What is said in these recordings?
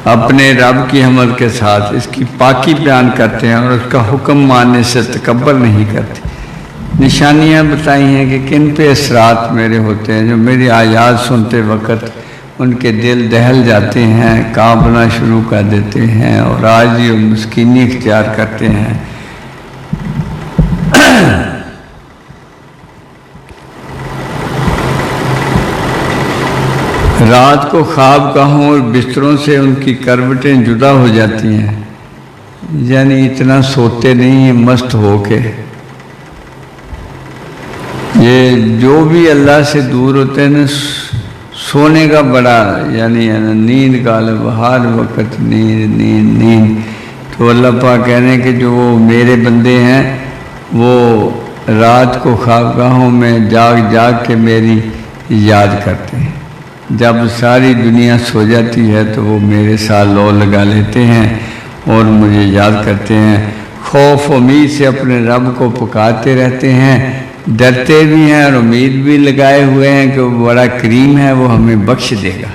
اپنے رب کی حمد کے ساتھ اس کی پاکی بیان کرتے ہیں اور اس کا حکم ماننے سے تکبر نہیں کرتے۔ نشانیاں بتائی ہیں کہ کن پہ اثرات میرے ہوتے ہیں، جو میری آیات سنتے وقت ان کے دل دہل جاتے ہیں، کانپنا شروع کر دیتے ہیں اور عاجزی اور مسکینی اختیار کرتے ہیں۔ رات کو خواب گاہوں اور بستروں سے ان کی کروٹیں جدا ہو جاتی ہیں، یعنی اتنا سوتے نہیں ہیں مست ہو کے۔ یہ جو بھی اللہ سے دور ہوتے ہیں نا، سونے کا بڑا یعنی نیند غالب، ہر وقت نیند نیند نیند۔ تو اللہ پاک کہہ رہے ہیں کہ جو میرے بندے ہیں وہ رات کو خواب گاہوں میں جاگ جاگ کے میری یاد کرتے ہیں۔ جب ساری دنیا سو جاتی ہے تو وہ میرے ساتھ لو لگا لیتے ہیں اور مجھے یاد کرتے ہیں۔ خوف امید سے اپنے رب کو پکارتے رہتے ہیں، ڈرتے بھی ہیں اور امید بھی لگائے ہوئے ہیں کہ وہ بڑا کریم ہے، وہ ہمیں بخش دے گا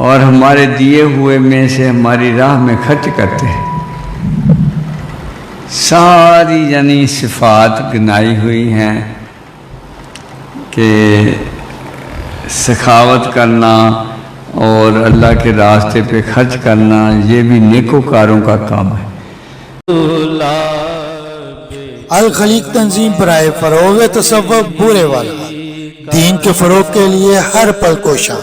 اور ہمارے دیے ہوئے میں سے ہماری راہ میں خرچ کرتے ہیں۔ ساری یعنی صفات گنائی ہوئی ہیں کہ سخاوت کرنا اور اللہ کے راستے پہ خرچ کرنا یہ بھی نیکوکاروں کا کام ہے۔ الخلیق تنظیم برائے فروغ تصوف بورے والا، دین کے فروغ کے لیے ہر پل کوشاں۔